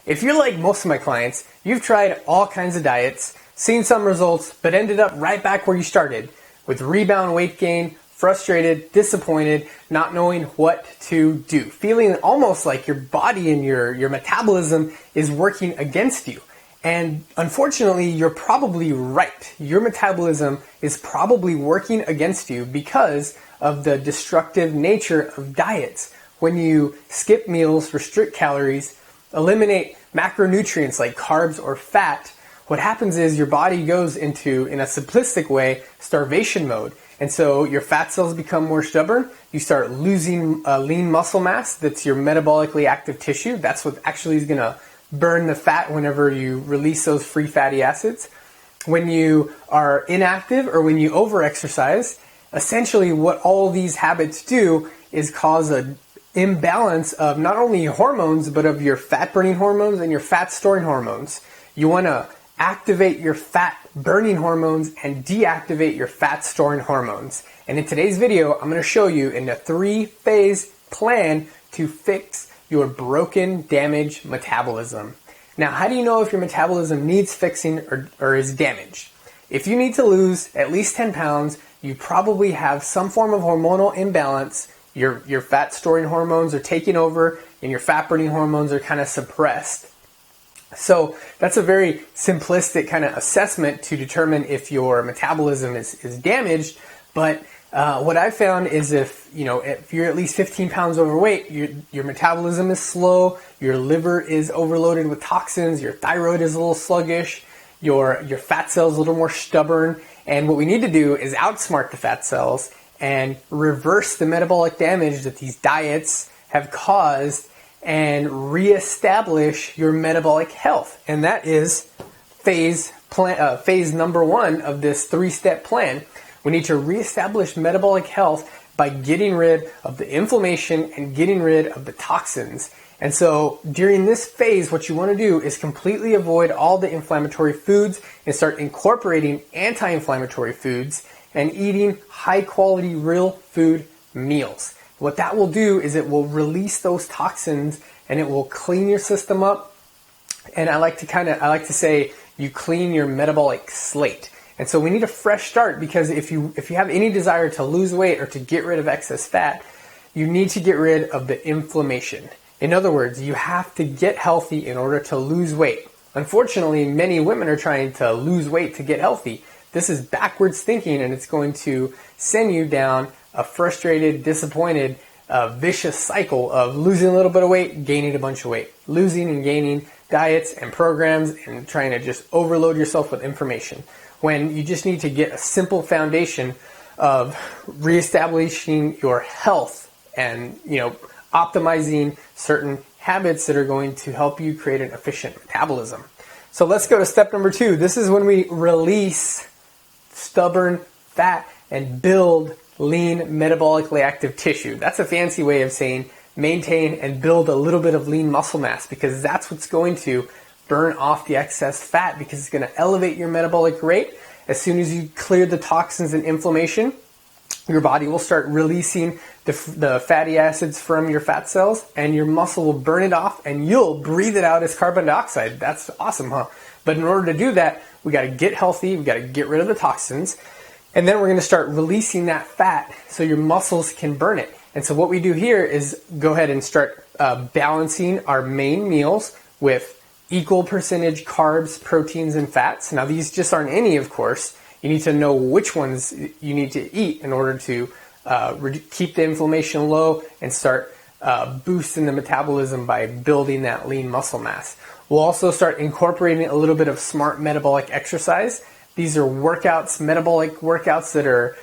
If you're like most of my clients, you've tried all kinds of diets, seen some results, but ended up right back where you started, with rebound weight gain, frustrated, disappointed, not knowing what to do, feeling almost like your body and your metabolism is working against you. And unfortunately, you're probably right. Your metabolism is probably working against you because of the destructive nature of diets. When you skip meals, restrict calories, eliminate macronutrients like carbs or fat, what happens is your body goes into, in a simplistic way, starvation mode. And so your fat cells become more stubborn. You start losing lean muscle mass. That's your metabolically active tissue. That's what actually is going to burn the fat whenever you release those free fatty acids. When you are inactive or when you overexercise, essentially what all these habits do is cause an imbalance of not only your hormones, but of your fat burning hormones and your fat storing hormones. You want to activate your fat burning hormones and deactivate your fat storing hormones. And in today's video, I'm going to show you in a 3-phase plan to fix your broken, damaged metabolism. Now, how do you know if your metabolism needs fixing or is damaged? If you need to lose at least 10 pounds, you probably have some form of hormonal imbalance. Your fat storing hormones are taking over and your fat burning hormones are kind of suppressed. So that's a very simplistic kind of assessment to determine if your metabolism is damaged. But what I've found is if you're at least 15 pounds overweight, your metabolism is slow, your liver is overloaded with toxins, your thyroid is a little sluggish, your fat cells a little more stubborn. And what we need to do is outsmart the fat cells and reverse the metabolic damage that these diets have caused and reestablish your metabolic health. And that is phase number 1 of this 3-step plan. We need to reestablish metabolic health by getting rid of the inflammation and getting rid of the toxins. And so during this phase, what you want to do is completely avoid all the inflammatory foods and start incorporating anti-inflammatory foods and eating high quality real food meals. What that will do is it will release those toxins and it will clean your system up. And I like to say you clean your metabolic slate. And so we need a fresh start, because if you have any desire to lose weight or to get rid of excess fat, you need to get rid of the inflammation. In other words, you have to get healthy in order to lose weight. Unfortunately, many women are trying to lose weight to get healthy. This is backwards thinking, and it's going to send you down a frustrated, disappointed, vicious cycle of losing a little bit of weight, gaining a bunch of weight, losing and gaining diets and programs, and trying to just overload yourself with information, when you just need to get a simple foundation of reestablishing your health and optimizing certain habits that are going to help you create an efficient metabolism. So let's go to step number 2. This is when we release stubborn fat and build lean, metabolically active tissue. That's a fancy way of saying maintain and build a little bit of lean muscle mass, because that's what's going to burn off the excess fat, because it's going to elevate your metabolic rate. As soon as you clear the toxins and inflammation, your body will start releasing the fatty acids from your fat cells, and your muscle will burn it off, and you'll breathe it out as carbon dioxide. That's awesome, huh? But in order to do that, we got to get healthy, we got to get rid of the toxins, and then we're going to start releasing that fat so your muscles can burn it. And so what we do here is go ahead and start balancing our main meals with equal percentage carbs, proteins, and fats. Now these just aren't any, of course. You need to know which ones you need to eat in order to keep the inflammation low and start boosting the metabolism by building that lean muscle mass. We'll also start incorporating a little bit of smart metabolic exercise. These are workouts, metabolic workouts that are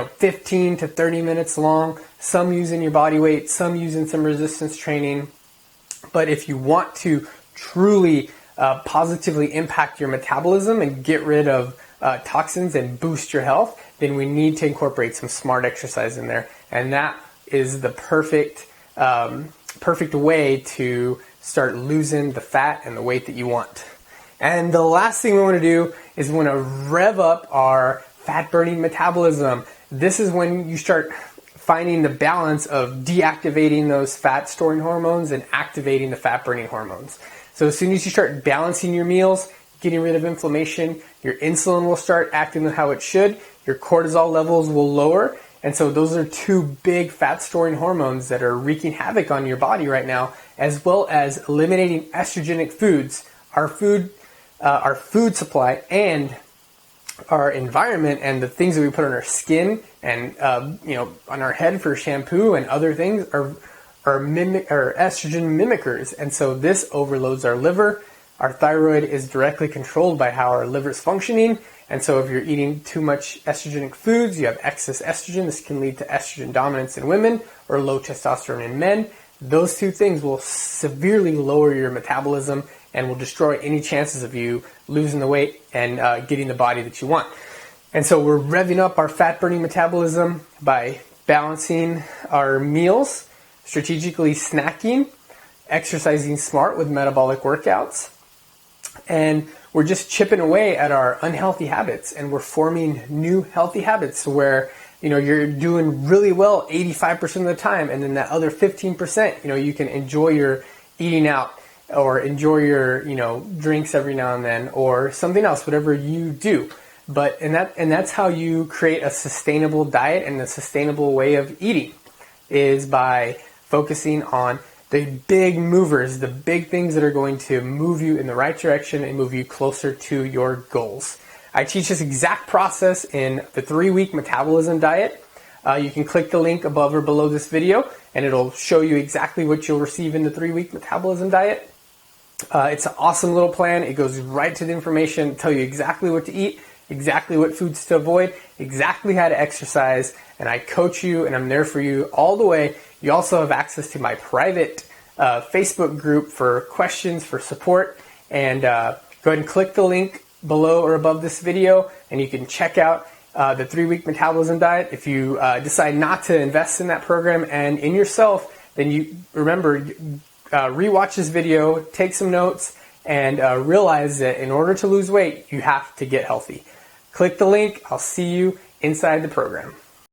15 to 30 minutes long, some using your body weight, some using some resistance training. But if you want to truly positively impact your metabolism and get rid of toxins and boost your health, then we need to incorporate some smart exercise in there. And that is the perfect way to start losing the fat and the weight that you want. And the last thing we want to do is we want to rev up our fat burning metabolism. This is when you start finding the balance of deactivating those fat storing hormones and activating the fat burning hormones. So as soon as you start balancing your meals, getting rid of inflammation, your insulin will start acting how it should, your cortisol levels will lower, and so those are two big fat storing hormones that are wreaking havoc on your body right now, as well as eliminating estrogenic foods. Our food supply and our environment and the things that we put on our skin and on our head for shampoo and other things are estrogen mimickers, and so this overloads our liver. Our thyroid is directly controlled by how our liver is functioning, and so if you're eating too much estrogenic foods, you have excess estrogen. This can lead to estrogen dominance in women or low testosterone in men. Those two things will severely lower your metabolism and will destroy any chances of you losing the weight and getting the body that you want. And so we're revving up our fat-burning metabolism by balancing our meals, strategically snacking, exercising smart with metabolic workouts, and we're just chipping away at our unhealthy habits, and we're forming new healthy habits where you're doing really well 85% of the time, and then that other 15%, you can enjoy your eating out or enjoy your drinks every now and then or something else, whatever you do. And that's how you create a sustainable diet and a sustainable way of eating, is by focusing on the big movers, the big things that are going to move you in the right direction and move you closer to your goals. I teach this exact process in the 3-week Metabolism Diet. You can click the link above or below this video and it'll show you exactly what you'll receive in the 3-week Metabolism Diet. It's an awesome little plan. It goes right to the information, tell you exactly what to eat, exactly what foods to avoid, exactly how to exercise, and I coach you and I'm there for you all the way. You also have access to my private Facebook group for questions, for support, and go ahead and click the link below or above this video and you can check out the 3-week Metabolism Diet. If you decide not to invest in that program and in yourself, then you remember, rewatch this video, take some notes, and realize that in order to lose weight, you have to get healthy. Click the link. I'll see you inside the program.